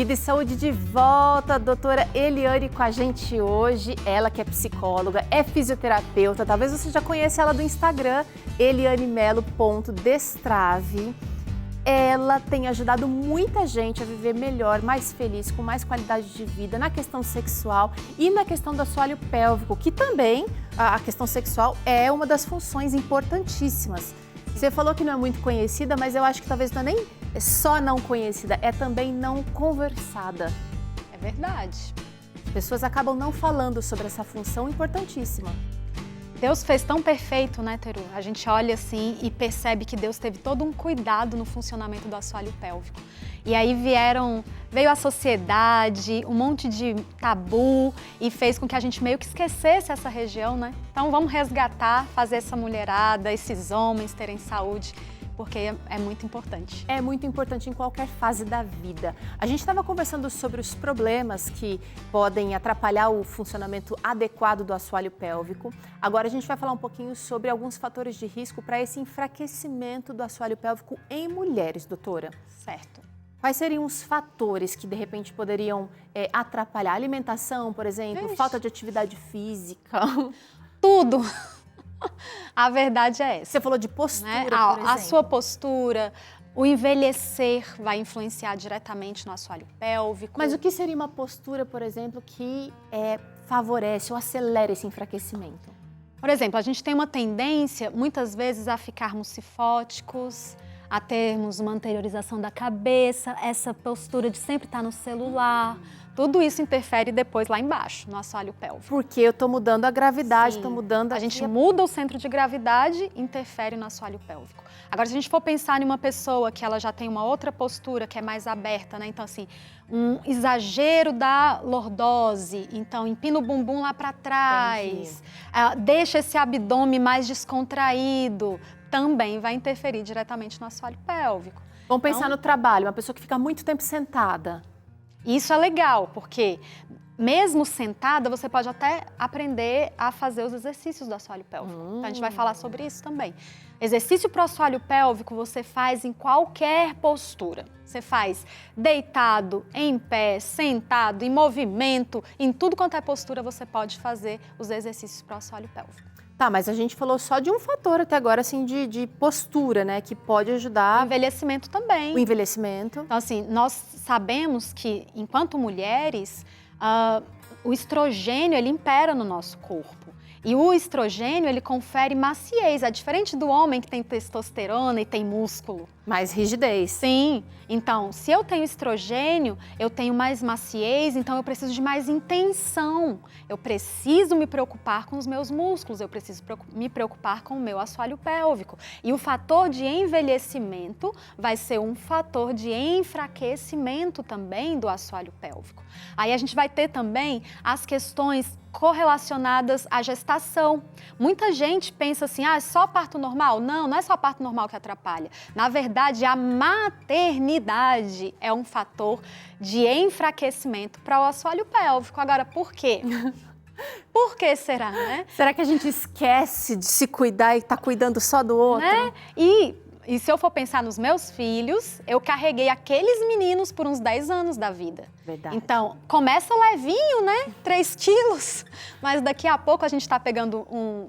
Vida e Saúde de volta, doutora Eliane com a gente hoje. Ela que é psicóloga, é fisioterapeuta, talvez você já conheça ela do Instagram, elianemelo.destrave. Ela tem ajudado muita gente a viver melhor, mais feliz, com mais qualidade de vida na questão sexual e na questão do assoalho pélvico, que também a questão sexual é uma das funções importantíssimas. Você falou que não é muito conhecida, mas eu acho que talvez não é nem só não conhecida, é também não conversada. É verdade. As pessoas acabam não falando sobre essa função importantíssima. Deus fez tão perfeito, né, Teru? A gente olha assim e percebe que Deus teve todo um cuidado no funcionamento do assoalho pélvico. E aí veio a sociedade, um monte de tabu e fez com que a gente meio que esquecesse essa região, né? Então vamos resgatar, fazer essa mulherada, esses homens terem saúde, porque é muito importante. É muito importante em qualquer fase da vida. A gente estava conversando sobre os problemas que podem atrapalhar o funcionamento adequado do assoalho pélvico. Agora a gente vai falar um pouquinho sobre alguns fatores de risco para esse enfraquecimento do assoalho pélvico em mulheres, doutora. Certo. Quais seriam os fatores que de repente poderiam atrapalhar? Alimentação, por exemplo, Ixi. falta de atividade física? Tudo! A verdade é essa. Você falou de postura, né? por exemplo. A sua postura, o envelhecer vai influenciar diretamente no assoalho pélvico. Mas o que seria uma postura, por exemplo, que favorece ou acelera esse enfraquecimento? Por exemplo, a gente tem uma tendência, muitas vezes, a ficarmos cifóticos, a termos uma anteriorização da cabeça, essa postura de sempre estar no celular. Tudo isso interfere depois lá embaixo, no assoalho pélvico. Porque eu estou mudando a gravidade, estou mudando a gente muda o centro de gravidade, interfere no assoalho pélvico. Agora, se a gente for pensar em uma pessoa que ela já tem uma outra postura, que é mais aberta, né? Então, assim, um exagero da lordose, então empina o bumbum lá para trás, deixa esse abdômen mais descontraído, também vai interferir diretamente no assoalho pélvico. Vamos pensar no trabalho, uma pessoa que fica muito tempo sentada. Isso é legal, porque mesmo sentada, você pode até aprender a fazer os exercícios do assoalho pélvico. Então, a gente vai falar sobre isso também. Exercício para o assoalho pélvico você faz em qualquer postura. Você faz deitado, em pé, sentado, em movimento, em tudo quanto é postura você pode fazer os exercícios para o assoalho pélvico. Tá, mas a gente falou só de um fator até agora, assim, de postura, né? Que pode ajudar... O envelhecimento também. O envelhecimento. Então, assim, nós sabemos que, enquanto mulheres, o estrogênio, ele impera no nosso corpo. E o estrogênio, ele confere maciez. É diferente do homem que tem testosterona e tem músculo. Mais rigidez. Sim. Então, se eu tenho estrogênio, eu tenho mais maciez, então eu preciso de mais intenção. Eu preciso me preocupar com os meus músculos, eu preciso me preocupar com o meu assoalho pélvico. E o fator de envelhecimento vai ser um fator de enfraquecimento também do assoalho pélvico. Aí a gente vai ter também as questões correlacionadas à gestação. Muita gente pensa assim, é só parto normal? Não, não é só parto normal que atrapalha. Na verdade, a maternidade é um fator de enfraquecimento para o assoalho pélvico. Agora, por quê? Por que será, né? Será que a gente esquece de se cuidar e está cuidando só do outro? Né? E se eu for pensar nos meus filhos, eu carreguei aqueles meninos por uns 10 anos da vida. Verdade. Então, começa levinho, né? 3 quilos. Mas daqui a pouco a gente está pegando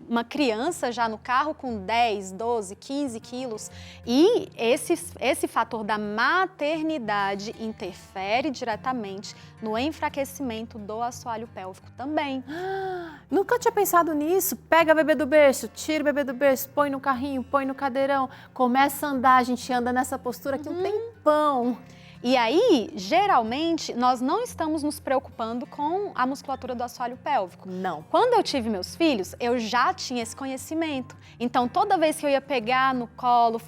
uma criança já no carro com 10, 12, 15 quilos. E esse fator da maternidade interfere diretamente no enfraquecimento do assoalho pélvico também. Nunca tinha pensado nisso. Pega o bebê do berço, tira o bebê do berço, põe no carrinho, põe no cadeirão, começa a andar, a gente anda nessa postura aqui um tempão. E aí, geralmente, nós não estamos nos preocupando com a musculatura do assoalho pélvico. Não. Quando eu tive meus filhos, eu já tinha esse conhecimento. Então, toda vez que eu ia pegar no colo,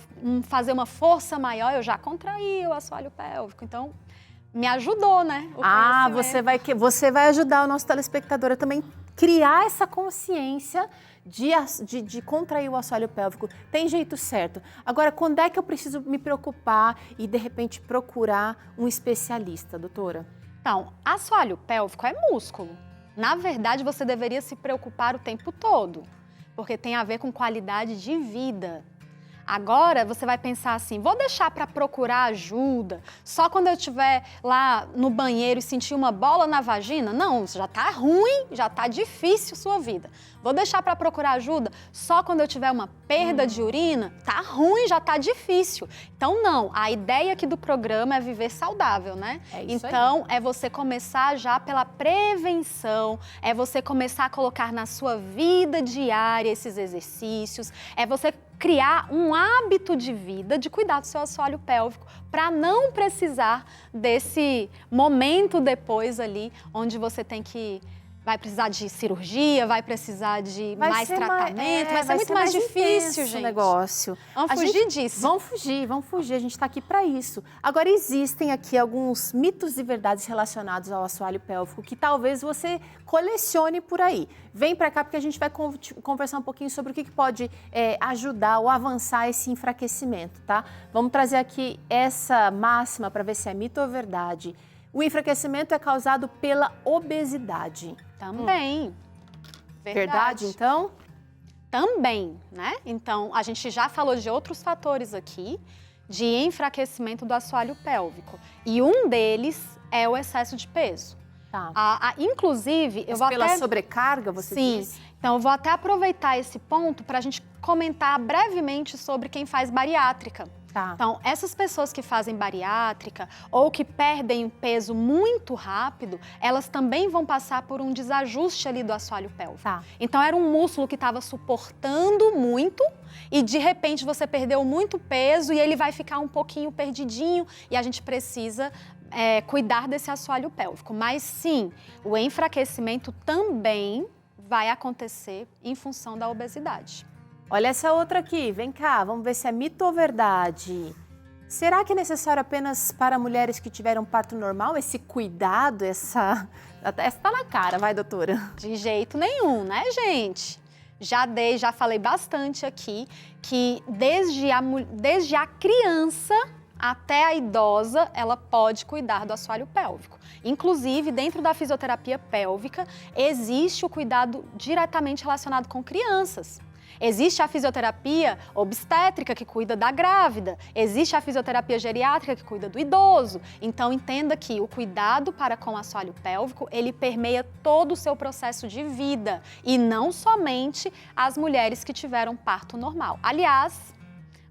fazer uma força maior, eu já contraía o assoalho pélvico. Então, me ajudou, né? Você vai ajudar o nosso telespectador a também criar essa consciência de contrair o assoalho pélvico. Tem jeito certo. Agora, quando é que eu preciso me preocupar e, de repente, procurar um especialista, doutora? Então, assoalho pélvico é músculo. Na verdade, você deveria se preocupar o tempo todo, porque tem a ver com qualidade de vida. Agora você vai pensar assim, vou deixar para procurar ajuda só quando eu estiver lá no banheiro e sentir uma bola na vagina? Não, já tá ruim, já tá difícil sua vida. Vou deixar para procurar ajuda só quando eu tiver uma perda de urina? Tá ruim, já tá difícil. Então não, a ideia aqui do programa é viver saudável, né? É isso então é você começar já pela prevenção, é você começar a colocar na sua vida diária esses exercícios, é você criar um hábito de vida de cuidar do seu assoalho pélvico para não precisar desse momento depois ali onde você vai precisar de cirurgia, vai precisar de mais tratamento, vai ser muito mais difícil, gente. O negócio. Vamos fugir disso. Vamos fugir, a gente está aqui para isso. Agora, existem aqui alguns mitos e verdades relacionados ao assoalho pélvico que talvez você colecione por aí. Vem para cá porque a gente vai conversar um pouquinho sobre o que pode ajudar ou avançar esse enfraquecimento, tá? Vamos trazer aqui essa máxima para ver se é mito ou verdade. O enfraquecimento é causado pela obesidade. Também. Verdade, então? Também, né? Então, a gente já falou de outros fatores aqui de enfraquecimento do assoalho pélvico. E um deles é o excesso de peso. Tá. Inclusive, eu vou pela sobrecarga, você diz? Sim. Então, eu vou até aproveitar esse ponto para a gente comentar brevemente sobre quem faz bariátrica. Tá. Então, essas pessoas que fazem bariátrica ou que perdem peso muito rápido, elas também vão passar por um desajuste ali do assoalho pélvico. Tá. Então, era um músculo que estava suportando muito e, de repente, você perdeu muito peso e ele vai ficar um pouquinho perdidinho e a gente precisa cuidar desse assoalho pélvico. Mas, sim, o enfraquecimento também vai acontecer em função da obesidade. Olha essa outra aqui, vem cá, vamos ver se é mito ou verdade. Será que é necessário apenas para mulheres que tiveram parto normal esse cuidado, essa tá na cara, vai, doutora? De jeito nenhum, né, gente? Já falei bastante aqui que desde a criança até a idosa, ela pode cuidar do assoalho pélvico. Inclusive, dentro da fisioterapia pélvica, existe o cuidado diretamente relacionado com crianças. Existe a fisioterapia obstétrica, que cuida da grávida. Existe a fisioterapia geriátrica, que cuida do idoso. Então, entenda que o cuidado para com o assoalho pélvico, ele permeia todo o seu processo de vida. E não somente as mulheres que tiveram parto normal. Aliás,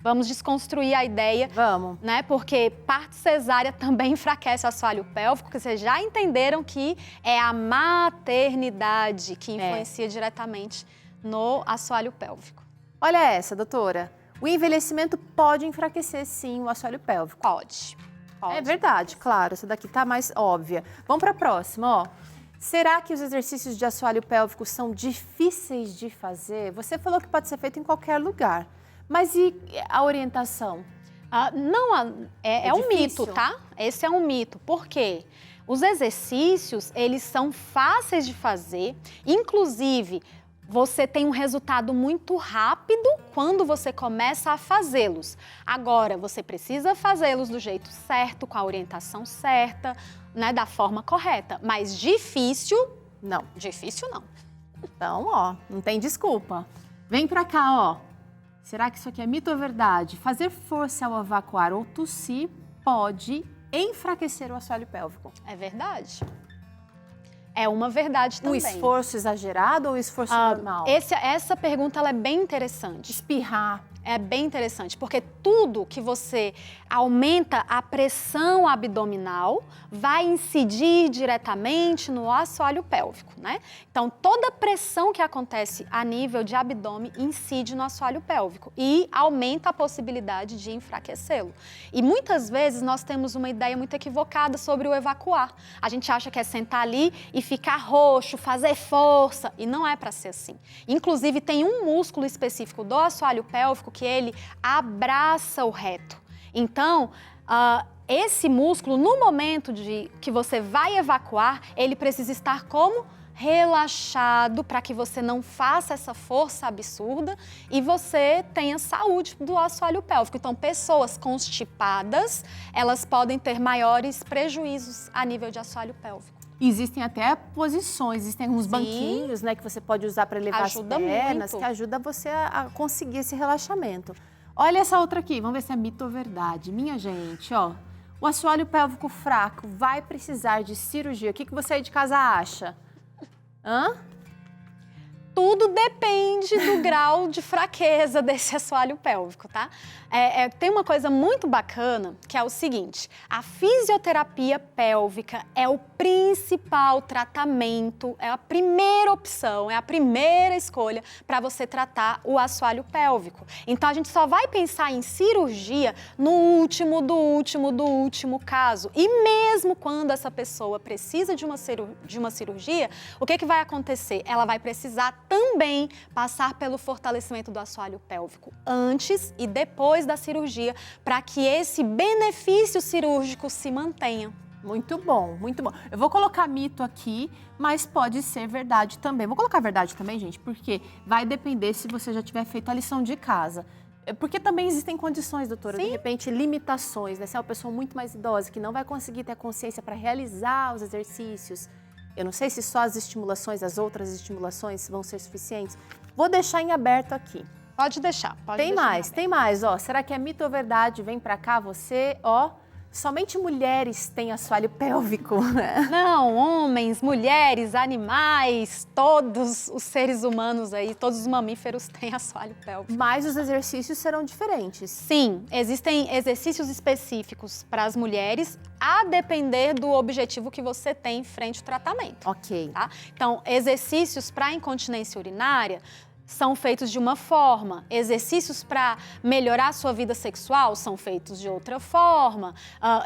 vamos desconstruir a ideia. Vamos. Né? Porque parto cesárea também enfraquece o assoalho pélvico, porque vocês já entenderam que é a maternidade que influencia diretamente no assoalho pélvico. Olha essa, doutora. O envelhecimento pode enfraquecer, sim, o assoalho pélvico. Pode. É verdade, claro. Essa daqui tá mais óbvia. Vamos para a próxima, ó. Será que os exercícios de assoalho pélvico são difíceis de fazer? Você falou que pode ser feito em qualquer lugar. Mas e a orientação? Não, é um difícil? mito, tá? Esse é um mito. Por quê? Os exercícios, eles são fáceis de fazer. Inclusive, você tem um resultado muito rápido quando você começa a fazê-los. Agora, você precisa fazê-los do jeito certo, com a orientação certa, né, da forma correta. Mas difícil, Não. difícil não. Então, ó, não tem desculpa. Vem pra cá, ó. Será que isso aqui é mito ou verdade? Fazer força ao evacuar ou tossir pode enfraquecer o assoalho pélvico. É verdade. É uma verdade também. Um esforço exagerado ou um esforço normal? Essa pergunta ela é bem interessante. Espirrar. É bem interessante, porque tudo que você aumenta a pressão abdominal vai incidir diretamente no assoalho pélvico, né? Então, toda pressão que acontece a nível de abdômen incide no assoalho pélvico e aumenta a possibilidade de enfraquecê-lo. E muitas vezes nós temos uma ideia muito equivocada sobre o evacuar. A gente acha que é sentar ali e ficar roxo, fazer força, e não é para ser assim. Inclusive, tem um músculo específico do assoalho pélvico que ele abraça o reto. Então, esse músculo, no momento que você vai evacuar, ele precisa estar como? Relaxado, para que você não faça essa força absurda e você tenha saúde do assoalho pélvico. Então, pessoas constipadas, elas podem ter maiores prejuízos a nível de assoalho pélvico. Existem até posições, existem alguns banquinhos, né, que você pode usar para elevar as pernas, que ajuda você a conseguir esse relaxamento. Olha essa outra aqui, vamos ver se é mito ou verdade. Minha gente, ó, o assoalho pélvico fraco vai precisar de cirurgia. O que você aí de casa acha? Hã? Tudo depende do grau de fraqueza desse assoalho pélvico, tá? Tem uma coisa muito bacana, que é o seguinte, a fisioterapia pélvica é o principal tratamento, é a primeira opção, é a primeira escolha para você tratar o assoalho pélvico. Então, a gente só vai pensar em cirurgia no último do último caso. E mesmo quando essa pessoa precisa de uma cirurgia, o que vai acontecer? Ela vai precisar também passar pelo fortalecimento do assoalho pélvico antes e depois da cirurgia, para que esse benefício cirúrgico se mantenha. Muito bom, muito bom. Eu vou colocar mito aqui, mas pode ser verdade também. Vou colocar verdade também, gente, porque vai depender se você já tiver feito a lição de casa. Porque também existem condições, doutora, Sim. de repente limitações, né? Se é uma pessoa muito mais idosa, que não vai conseguir ter a consciência para realizar os exercícios. Eu não sei se só as estimulações, as outras estimulações vão ser suficientes. Vou deixar em aberto aqui. Pode deixar, pode deixar. Tem mais, ó. Será que é mito ou verdade? Vem pra cá você, ó. Somente mulheres têm assoalho pélvico, né? Não, homens, mulheres, animais, todos os seres humanos aí, todos os mamíferos têm assoalho pélvico. Mas os exercícios serão diferentes. Sim, existem exercícios específicos para as mulheres, a depender do objetivo que você tem frente ao tratamento. Ok. Tá? Então, exercícios para incontinência urinária são feitos de uma forma, exercícios para melhorar a sua vida sexual são feitos de outra forma,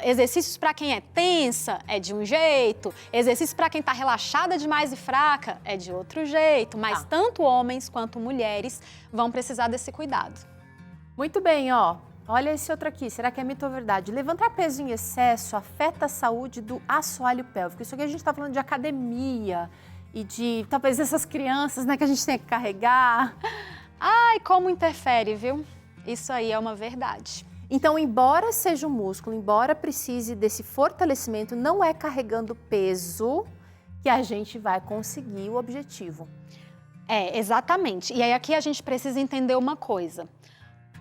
exercícios para quem é tensa é de um jeito, exercícios para quem está relaxada demais e fraca é de outro jeito, mas tanto homens quanto mulheres vão precisar desse cuidado. Muito bem, ó. Olha esse outro aqui, será que é mito ou verdade? Levantar peso em excesso afeta a saúde do assoalho pélvico. Isso aqui a gente está falando de academia e de talvez essas crianças, né, que a gente tem que carregar. Ai, como interfere, viu? Isso aí é uma verdade. Então, embora seja um músculo, embora precise desse fortalecimento, não é carregando peso que a gente vai conseguir o objetivo. Exatamente. E aí aqui a gente precisa entender uma coisa.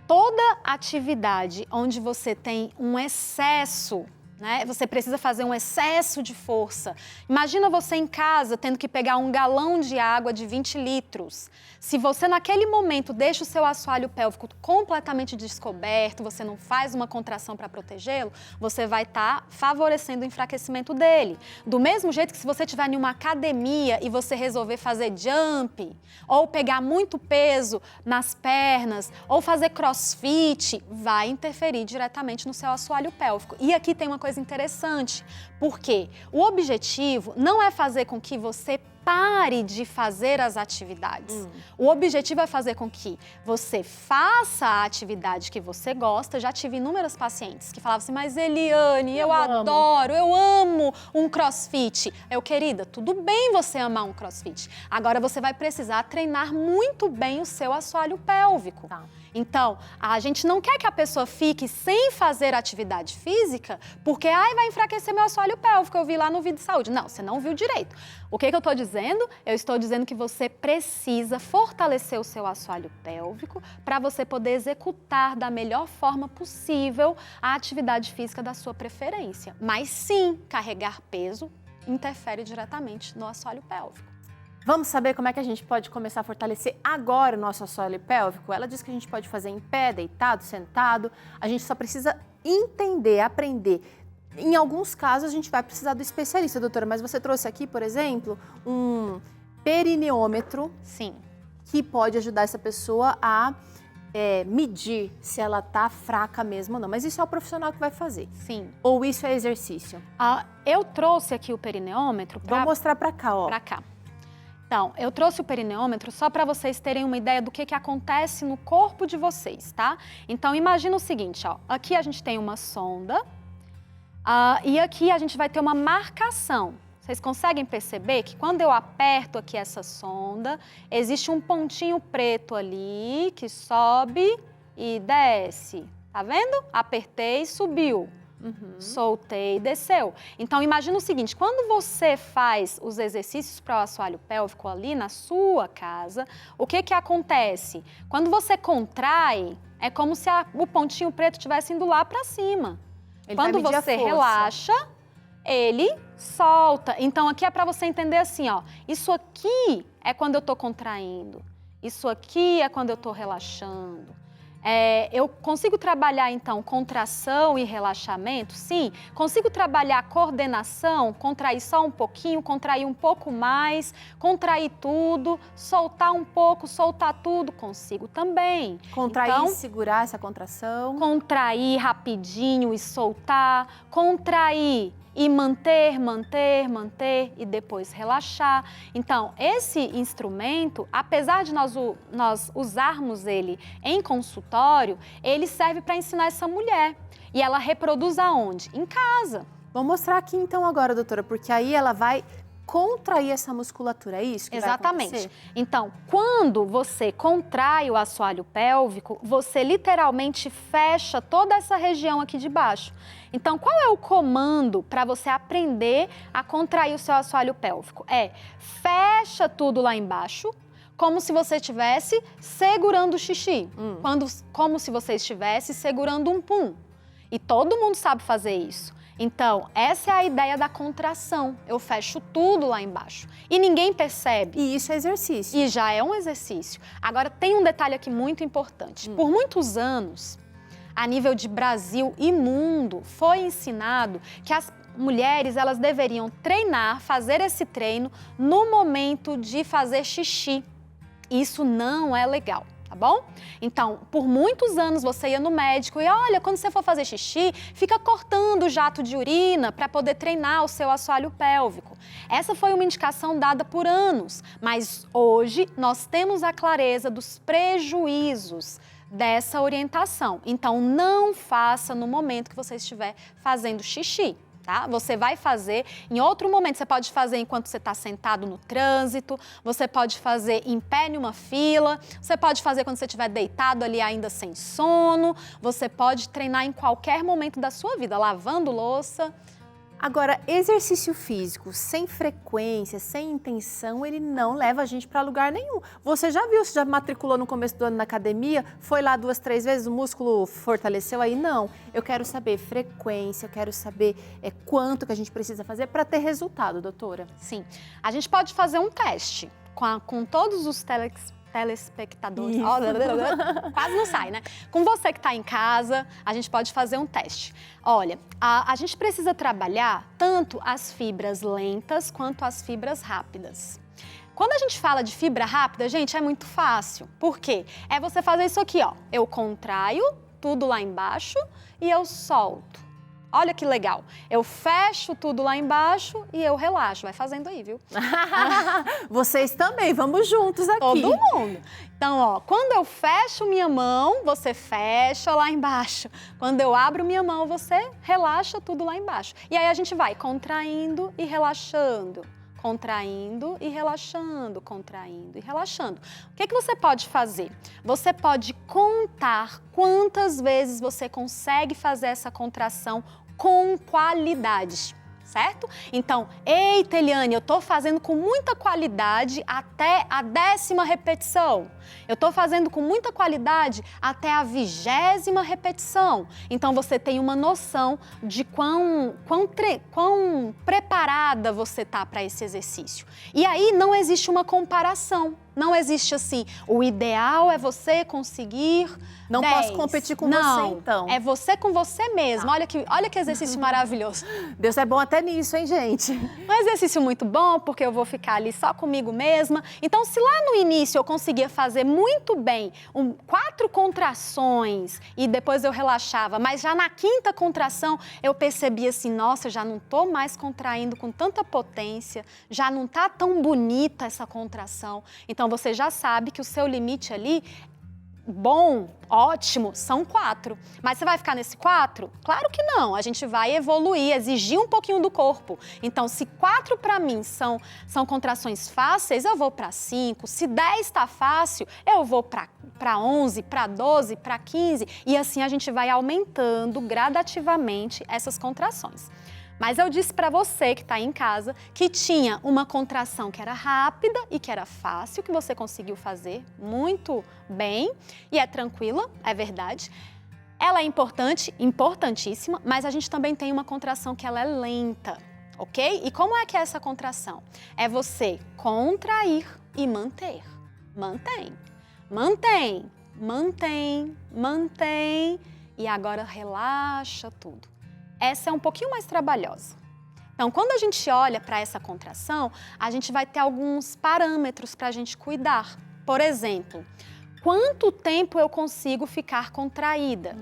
Toda atividade onde você tem um excesso, né? Você precisa fazer um excesso de força. Imagina você em casa tendo que pegar um galão de água de 20 litros. Se você naquele momento deixa o seu assoalho pélvico completamente descoberto, você não faz uma contração para protegê-lo, você vai estar favorecendo o enfraquecimento dele. Do mesmo jeito que se você estiver em uma academia e você resolver fazer jump, ou pegar muito peso nas pernas, ou fazer crossfit, vai interferir diretamente no seu assoalho pélvico. E aqui tem uma coisa interessante, porque o objetivo não é fazer com que você pare de fazer as atividades. O objetivo é fazer com que você faça a atividade que você gosta. Já tive inúmeros pacientes que falavam assim, mas Eliane, eu amo um crossfit. Querida, tudo bem você amar um crossfit. Agora você vai precisar treinar muito bem o seu assoalho pélvico. Tá. Então, a gente não quer que a pessoa fique sem fazer atividade física porque, vai enfraquecer meu assoalho pélvico, eu vi lá no Vida e Saúde. Não, você não viu direito. O que eu estou dizendo? Eu estou dizendo que você precisa fortalecer o seu assoalho pélvico para você poder executar da melhor forma possível a atividade física da sua preferência. Mas sim, carregar peso interfere diretamente no assoalho pélvico. Vamos saber como é que a gente pode começar a fortalecer agora o nosso assoalho pélvico? Ela diz que a gente pode fazer em pé, deitado, sentado. A gente só precisa entender, aprender. Em alguns casos, a gente vai precisar do especialista, doutora. Mas você trouxe aqui, por exemplo, um perineômetro. Sim. Que pode ajudar essa pessoa a medir se ela está fraca mesmo ou não. Mas isso é o profissional que vai fazer. Sim. Ou isso é exercício? Eu trouxe aqui o perineômetro para... Vou mostrar para cá, ó. Para cá. Então, eu trouxe o perineômetro só para vocês terem uma ideia do que acontece no corpo de vocês, tá? Então, imagina o seguinte, ó. Aqui a gente tem uma sonda e aqui a gente vai ter uma marcação. Vocês conseguem perceber que quando eu aperto aqui essa sonda, existe um pontinho preto ali que sobe e desce. Tá vendo? Apertei e subiu. soltei, desceu. Então, imagina o seguinte, quando você faz os exercícios para o assoalho pélvico ali na sua casa, o que acontece? Quando você contrai, é como se o pontinho preto estivesse indo lá para cima. Quando você relaxa, ele solta. Então, aqui é para você entender assim, ó, isso aqui é quando eu estou contraindo, isso aqui é quando eu estou relaxando. Eu consigo trabalhar, então, contração e relaxamento? Sim. Consigo trabalhar coordenação, contrair só um pouquinho, contrair um pouco mais, contrair tudo, soltar um pouco, soltar tudo? Consigo também. Contrair então, e segurar essa contração? Contrair rapidinho e soltar, contrair e manter e depois relaxar. Então, esse instrumento, apesar de nós usarmos ele em consultório, ele serve para ensinar essa mulher. E ela reproduz aonde? Em casa. Vou mostrar aqui então agora, doutora, porque aí ela vai contrair essa musculatura, é isso que Exatamente. vai acontecer? Então, quando você contrai o assoalho pélvico, você literalmente fecha toda essa região aqui de baixo. Então, qual é o comando para você aprender a contrair o seu assoalho pélvico? Fecha tudo lá embaixo, como se você estivesse segurando o xixi, como se você estivesse segurando um pum. E todo mundo sabe fazer isso. Então, essa é a ideia da contração. Eu fecho tudo lá embaixo. E ninguém percebe. E isso é exercício. E já é um exercício. Agora, tem um detalhe aqui muito importante. Por muitos anos, a nível de Brasil e mundo, foi ensinado que as mulheres, elas deveriam treinar, fazer esse treino no momento de fazer xixi. Isso não é legal. Tá bom? Então, por muitos anos você ia no médico e olha, quando você for fazer xixi, fica cortando o jato de urina para poder treinar o seu assoalho pélvico. Essa foi uma indicação dada por anos, mas hoje nós temos a clareza dos prejuízos dessa orientação. Então, não faça no momento que você estiver fazendo xixi. Tá? Você vai fazer em outro momento, você pode fazer enquanto você está sentado no trânsito, você pode fazer em pé em uma fila, você pode fazer quando você estiver deitado ali ainda sem sono, você pode treinar em qualquer momento da sua vida, lavando louça. Agora, exercício físico sem frequência, sem intenção, ele não leva a gente para lugar nenhum. Você já viu, você já matriculou no começo do ano na academia, foi lá 2, 3 vezes, o músculo fortaleceu aí? Não. Eu quero saber frequência, eu quero saber quanto que a gente precisa fazer para ter resultado, doutora. Sim. A gente pode fazer um teste com todos os telespectadores. Quase não sai, né? Com você que está em casa, a gente pode fazer um teste. Olha, a gente precisa trabalhar tanto as fibras lentas quanto as fibras rápidas. Quando a gente fala de fibra rápida, gente, é muito fácil. Por quê? É você fazer isso aqui, ó. Eu contraio tudo lá embaixo e eu solto. Olha que legal. Eu fecho tudo lá embaixo e eu relaxo. Vai fazendo aí, viu? Vocês também, vamos juntos aqui. Todo mundo. Então, ó, quando eu fecho minha mão, você fecha lá embaixo. Quando eu abro minha mão, você relaxa tudo lá embaixo. E aí a gente vai contraindo e relaxando. Contraindo e relaxando, contraindo e relaxando. O que você pode fazer? Você pode contar quantas vezes você consegue fazer essa contração com qualidade, certo? Então, eita, Eliane, eu tô fazendo com muita qualidade até a 10ª repetição. Eu tô fazendo com muita qualidade até a 20ª repetição. Então, você tem uma noção de quão preparada você tá para esse exercício. E aí, não existe uma comparação. Não existe assim, o ideal é você conseguir Não 10. Posso competir com você, então. É você com você mesmo. Olha que exercício maravilhoso. Deus é bom até nisso, hein, gente? Um exercício muito bom, porque eu vou ficar ali só comigo mesma. Então, se lá no início eu conseguia fazer muito bem 4 contrações e depois eu relaxava, mas já na 5ª contração eu percebia assim, nossa, eu já não tô mais contraindo com tanta potência, já não tá tão bonita essa contração. Então, você já sabe que o seu limite ali bom, ótimo, são 4. Mas você vai ficar nesse 4? Claro que não, a gente vai evoluir, exigir um pouquinho do corpo. Então, se 4 para mim são contrações fáceis, eu vou para 5. Se 10 tá fácil, eu vou para 11, para 12, para 15. E assim a gente vai aumentando gradativamente essas contrações. Mas eu disse para você que está em casa que tinha uma contração que era rápida e que era fácil, que você conseguiu fazer muito bem e é tranquila, é verdade. Ela é importante, importantíssima, mas a gente também tem uma contração que ela é lenta, ok? E como é que é essa contração? É você contrair e manter. Mantém, mantém, mantém, mantém e agora relaxa tudo. Essa é um pouquinho mais trabalhosa. Então, quando a gente olha para essa contração, a gente vai ter alguns parâmetros para a gente cuidar. Por exemplo, quanto tempo eu consigo ficar contraída?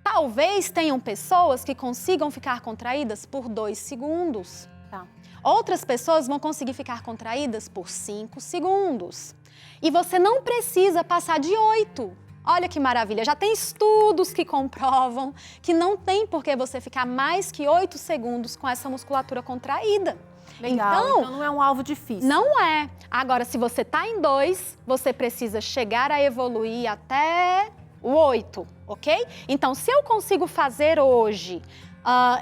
Talvez tenham pessoas que consigam ficar contraídas por 2 segundos. Tá. Outras pessoas vão conseguir ficar contraídas por 5 segundos. E você não precisa passar de 8. Olha que maravilha, já tem estudos que comprovam que não tem por que você ficar mais que 8 segundos com essa musculatura contraída. Legal, então não é um alvo difícil. Não é. Agora, se você está em 2, você precisa chegar a evoluir até o 8, ok? Então, se eu consigo fazer hoje,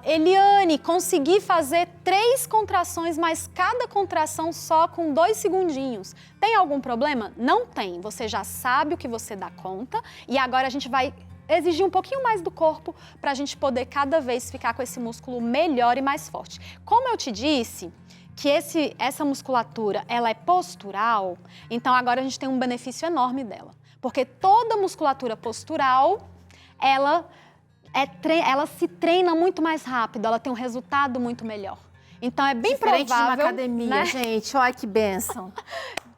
Eliane, consegui fazer 3 contrações, mas cada contração só com 2 segundinhos. Tem algum problema? Não tem. Você já sabe o que você dá conta e agora a gente vai exigir um pouquinho mais do corpo para a gente poder cada vez ficar com esse músculo melhor e mais forte. Como eu te disse que essa musculatura ela é postural, então agora a gente tem um benefício enorme dela. Porque toda musculatura postural, ela se treina muito mais rápido, ela tem um resultado muito melhor. Então é bem diferente provável, de uma academia, né? Gente, olha que bênção.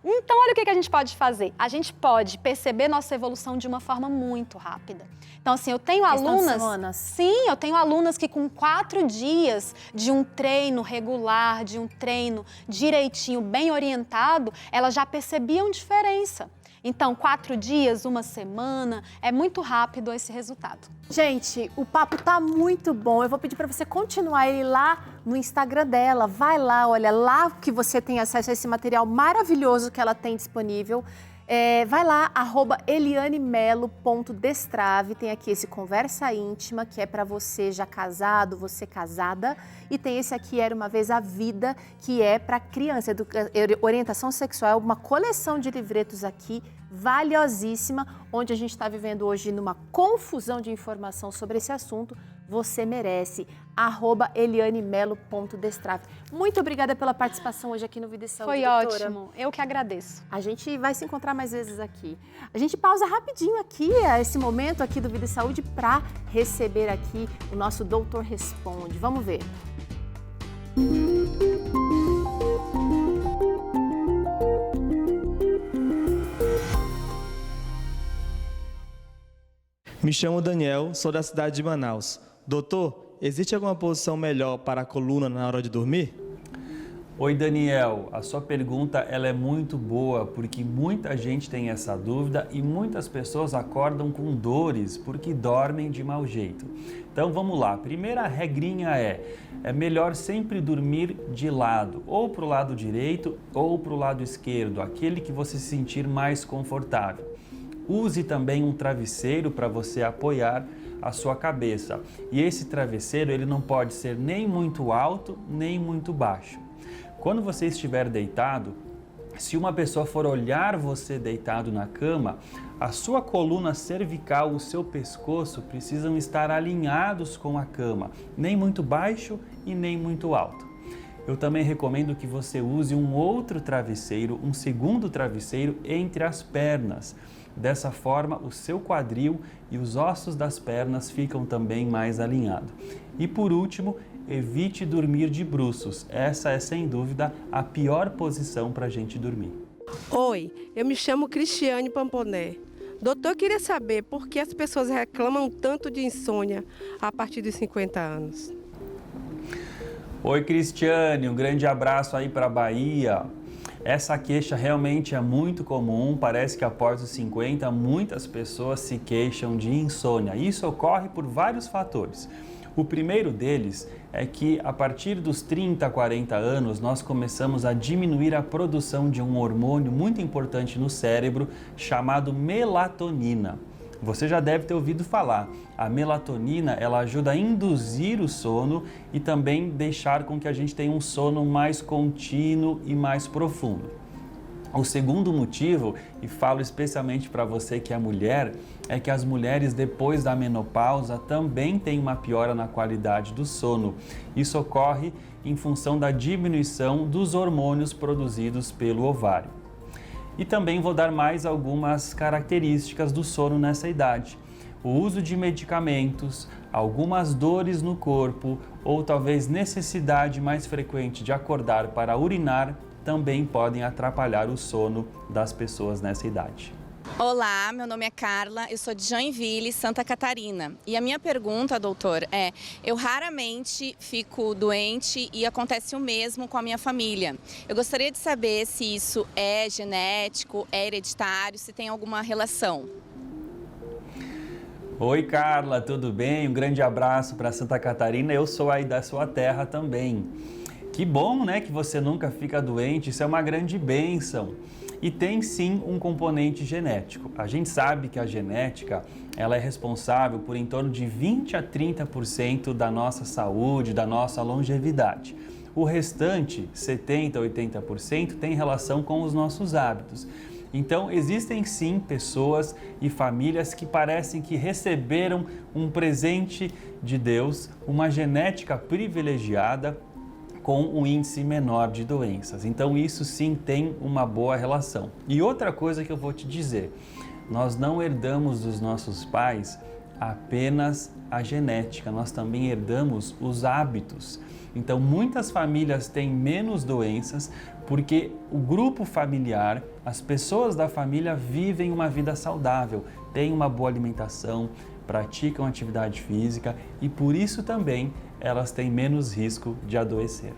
Então olha o que a gente pode fazer. A gente pode perceber nossa evolução de uma forma muito rápida. Então assim, eu tenho alunas... Sim, eu tenho alunas que com 4 dias de um treino regular, de um treino direitinho, bem orientado, elas já percebiam diferença. Então, 4 dias, 1 semana, é muito rápido esse resultado. Gente, o papo tá muito bom. Eu vou pedir para você continuar ele lá no Instagram dela. Vai lá, olha, lá que você tem acesso a esse material maravilhoso que ela tem disponível. Vai lá, @elianemelo.destrave, tem aqui esse Conversa Íntima, que é para você já casado, você casada, e tem esse aqui, Era Uma Vez a Vida, que é para criança, orientação sexual, uma coleção de livretos aqui, valiosíssima, onde a gente está vivendo hoje numa confusão de informação sobre esse assunto. Você merece, @elianemelo.destrave. Muito obrigada pela participação hoje aqui no Vida e Saúde, Foi doutora. ótimo, eu que agradeço. A gente vai se encontrar mais vezes aqui. A gente pausa rapidinho aqui, esse momento aqui do Vida e Saúde, para receber aqui o nosso Doutor Responde. Vamos ver. Me chamo Daniel, sou da cidade de Manaus. Doutor, existe alguma posição melhor para a coluna na hora de dormir? Oi, Daniel. A sua pergunta ela é muito boa porque muita gente tem essa dúvida e muitas pessoas acordam com dores porque dormem de mau jeito. Então vamos lá. Primeira regrinha é melhor sempre dormir de lado, ou para o lado direito ou para o lado esquerdo, aquele que você se sentir mais confortável. Use também um travesseiro para você apoiar a sua cabeça. E esse travesseiro ele não pode ser nem muito alto, nem muito baixo. Quando você estiver deitado, se uma pessoa for olhar você deitado na cama, a sua coluna cervical, o seu pescoço precisam estar alinhados com a cama, nem muito baixo e nem muito alto. Eu também recomendo que você use um outro travesseiro, um segundo travesseiro entre as pernas. Dessa forma, o seu quadril e os ossos das pernas ficam também mais alinhados. E por último, evite dormir de bruços. Essa é, sem dúvida, a pior posição para a gente dormir. Oi, eu me chamo Cristiane Pamponé. Doutor, eu queria saber por que as pessoas reclamam tanto de insônia a partir dos 50 anos. Oi, Cristiane, um grande abraço aí para a Bahia. Essa queixa realmente é muito comum, parece que após os 50 muitas pessoas se queixam de insônia. Isso ocorre por vários fatores. O primeiro deles é que a partir dos 30, 40 anos nós começamos a diminuir a produção de um hormônio muito importante no cérebro chamado melatonina. Você já deve ter ouvido falar. A melatonina, ela ajuda a induzir o sono e também deixar com que a gente tenha um sono mais contínuo e mais profundo. O segundo motivo, e falo especialmente para você que é mulher, é que as mulheres depois da menopausa também têm uma piora na qualidade do sono. Isso ocorre em função da diminuição dos hormônios produzidos pelo ovário. E também vou dar mais algumas características do sono nessa idade. O uso de medicamentos, algumas dores no corpo ou talvez necessidade mais frequente de acordar para urinar também podem atrapalhar o sono das pessoas nessa idade. Olá, meu nome é Carla, eu sou de Joinville, Santa Catarina. E a minha pergunta, doutor, é: eu raramente fico doente e acontece o mesmo com a minha família. Eu gostaria de saber se isso é genético, é hereditário, se tem alguma relação. Oi Carla, tudo bem? Um grande abraço para Santa Catarina, eu sou aí da sua terra também. Que bom, né, que você nunca fica doente, isso é uma grande bênção. E tem sim um componente genético. A gente sabe que a genética, ela é responsável por em torno de 20 a 30% da nossa saúde, da nossa longevidade. O restante, 70 a 80%, tem relação com os nossos hábitos. Então, existem sim pessoas e famílias que parecem que receberam um presente de Deus, uma genética privilegiada, com um índice menor de doenças. Então isso sim tem uma boa relação. E outra coisa que eu vou te dizer, nós não herdamos dos nossos pais apenas a genética, nós também herdamos os hábitos. Então muitas famílias têm menos doenças porque o grupo familiar, as pessoas da família vivem uma vida saudável, têm uma boa alimentação, praticam atividade física e por isso também elas têm menos risco de adoecer.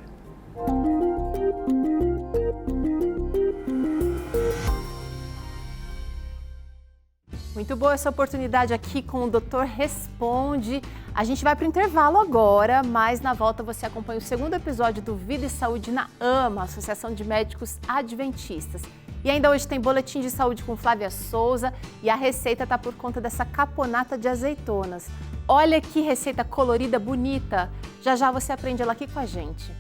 Muito boa essa oportunidade aqui com o Doutor Responde. A gente vai para o intervalo agora, mas na volta você acompanha o segundo episódio do Vida e Saúde na AMA, Associação de Médicos Adventistas. E ainda hoje tem boletim de saúde com Flávia Souza e a receita está por conta dessa caponata de azeitonas. Olha que receita colorida, bonita. Já já você aprende ela aqui com a gente.